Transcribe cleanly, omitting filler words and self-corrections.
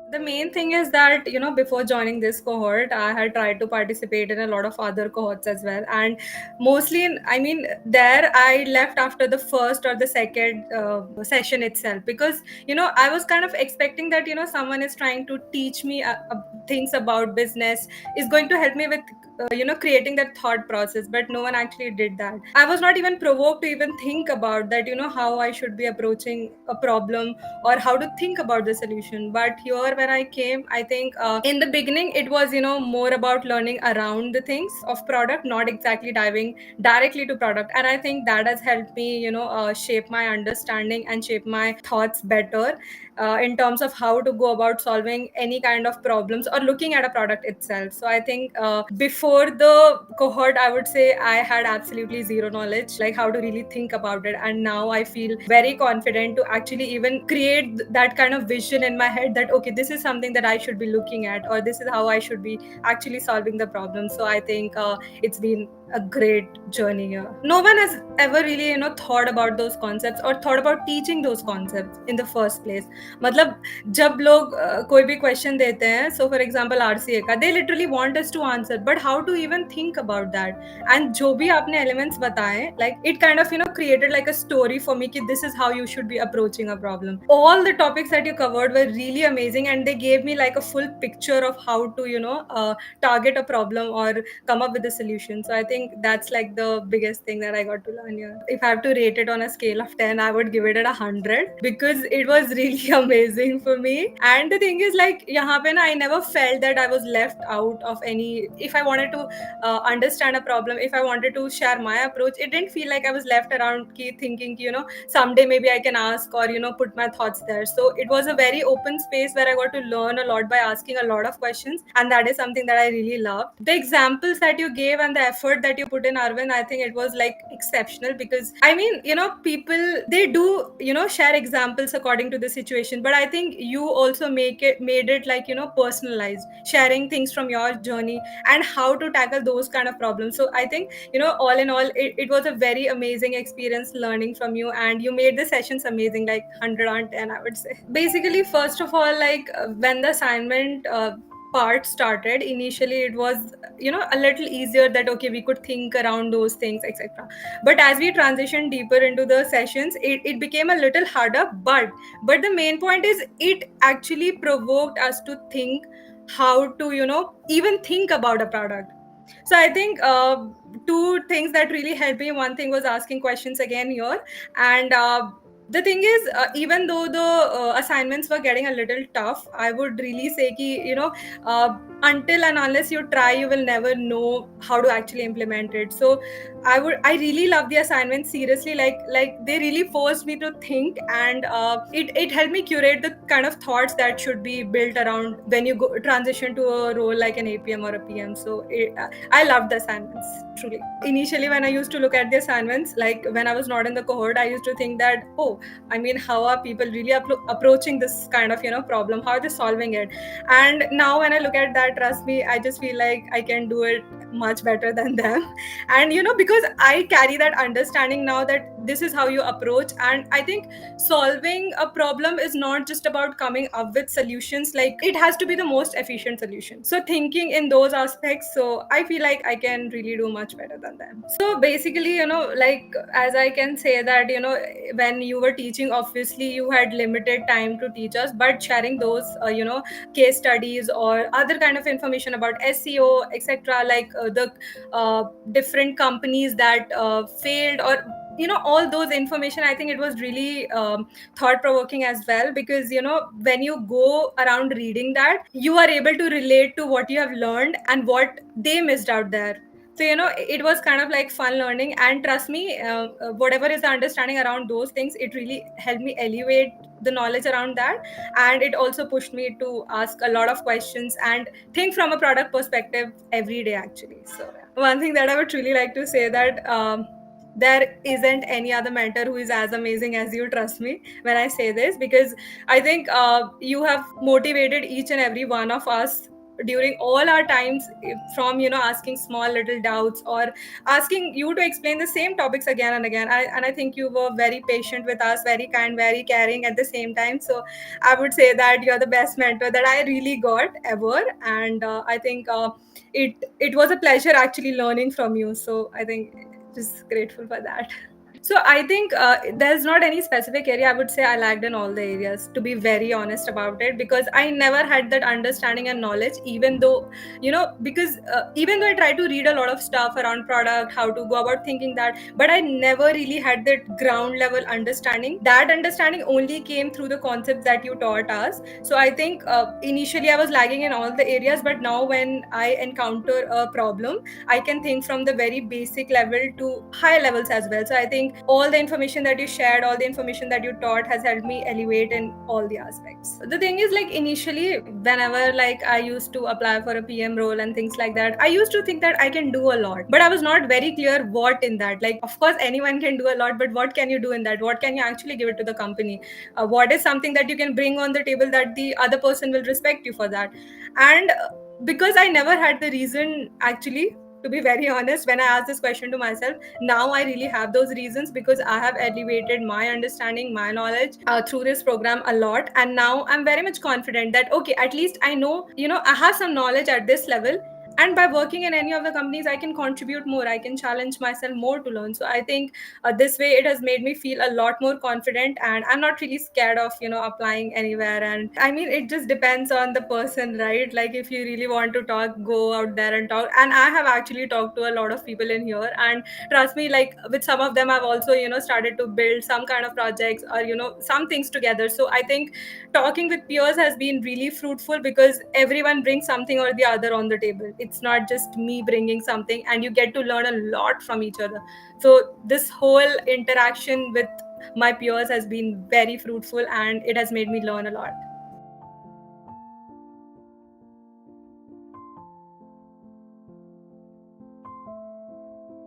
The main thing is that, before joining this cohort, I had tried to participate in a lot of other cohorts as well. And mostly, there I left after the first or the second session itself, because, I was kind of expecting that, someone is trying to teach me things about business, is going to help me with creating that thought process, but no one actually did that. I was not even provoked to even think about that, how I should be approaching a problem or how to think about the solution. But here when I came, I think in the beginning it was more about learning around the things of product, not exactly diving directly to product. And I think that has helped me shape my understanding and shape my thoughts better in terms of how to go about solving any kind of problems or looking at a product itself. So I think before the cohort, I would say I had absolutely zero knowledge, like how to really think about it. And now I feel very confident to actually even create that kind of vision in my head that, okay, this is something that I should be looking at, or this is how I should be actually solving the problem. So I think it's been a great journey here. No one has ever really, thought about those concepts or thought about teaching those concepts in the first place. मतलब जब लोग कोई भी question देते हैं, so for example RCA का, they literally want us to answer, but how to even think about that. And जो भी आपने एलिमेंट्स बताए, like it kind of created like a story for me कि this is how you should be approaching a problem. All the topics that you covered were really amazing, and they gave me like a full picture of how to target a problem or come up with a solution. So I think that's like the biggest thing that I got to learn here. If I have to rate it on a scale of 10, I would give it at 100, because it was really amazing for me. And the thing is, like, yahan pe na, I never felt that I was left out of any. If I wanted to understand a problem, if I wanted to share my approach, it didn't feel like I was left around thinking, someday maybe I can ask or, put my thoughts there. So it was a very open space where I got to learn a lot by asking a lot of questions. And that is something that I really love. The examples that you gave and the effort that you put in, Arvind, I think it was like exceptional, because I mean, people, they do, share examples according to the situation. But I think you also made it like, personalized, sharing things from your journey and how to tackle those kind of problems. So I think, all in all, it was a very amazing experience learning from you, and you made the sessions amazing, like 100 on 10, I would say. Basically, first of all, like when the assignment part started, initially it was a little easier, that okay, we could think around those things, etc. But as we transitioned deeper into the sessions, it became a little harder. But the main point is, it actually provoked us to think how to even think about a product. So I think two things that really helped me. One thing was asking questions again here, and the thing is, even though the assignments were getting a little tough, I would really say ki, until and unless you try, you will never know how to actually implement it. So I really love the assignments, seriously. Like they really forced me to think, and it helped me curate the kind of thoughts that should be built around when you go transition to a role like an APM or a PM. So I loved the assignments, truly. Initially, when I used to look at the assignments, like when I was not in the cohort, I used to think that, oh, I mean, how are people really approaching this kind of problem? How are they solving it? And now when I look at that, trust me, I just feel like I can do it much better than them. And because I carry that understanding now, that this is how you approach. And I think solving a problem is not just about coming up with solutions, like it has to be the most efficient solution. So thinking in those aspects, so I feel like I can really do much better than them. So basically, like, as I can say that, when you were teaching, obviously you had limited time to teach us, but sharing those case studies or other kind of information about SEO, etc., like the different companies that failed, or all those information, I think it was really thought provoking as well, because when you go around reading that, you are able to relate to what you have learned and what they missed out there. So it was kind of like fun learning. And trust me, whatever is the understanding around those things, it really helped me elevate the knowledge around that. And it also pushed me to ask a lot of questions and think from a product perspective every day, actually. So one thing that I would really like to say, that there isn't any other mentor who is as amazing as you, trust me when I say this, because I think you have motivated each and every one of us during all our times, from asking small little doubts or asking you to explain the same topics again and again. And I think you were very patient with us, very kind, very caring at the same time. So I would say that you're the best mentor that I really got ever. And I think it was a pleasure actually learning from you. So I think just grateful for that. So I think there's not any specific area. I would say I lagged in all the areas, to be very honest about it, because I never had that understanding and knowledge. Even though, because even though I tried to read a lot of stuff around product, how to go about thinking that, but I never really had that ground level understanding. That understanding only came through the concepts that you taught us. So I think initially I was lagging in all the areas, but now when I encounter a problem, I can think from the very basic level to high levels as well. So I think all the information that you shared, all the information that you taught has helped me elevate in all the aspects. The thing is, like, initially, whenever like I used to apply for a PM role and things like that, I used to think that I can do a lot, but I was not very clear what in that. Like, of course, anyone can do a lot, but what can you do in that? What can you actually give it to the company? What is something that you can bring on the table that the other person will respect you for that? And because I never had the reason actually, to be very honest, when I asked this question to myself, now I really have those reasons, because I have elevated my understanding, my knowledge through this program a lot. And now I'm very much confident that, okay, at least I know, I have some knowledge at this level. And by working in any of the companies, I can contribute more, I can challenge myself more to learn. So I think this way it has made me feel a lot more confident, and I'm not really scared of applying anywhere. And I mean, it just depends on the person, right? Like, if you really want to talk, go out there and talk. And I have actually talked to a lot of people in here, and trust me, like, with some of them I've also started to build some kind of projects, or some things together. So I think talking with peers has been really fruitful, because everyone brings something or the other on the table. It's not just me bringing something, and you get to learn a lot from each other. So this whole interaction with my peers has been very fruitful, and it has made me learn a lot.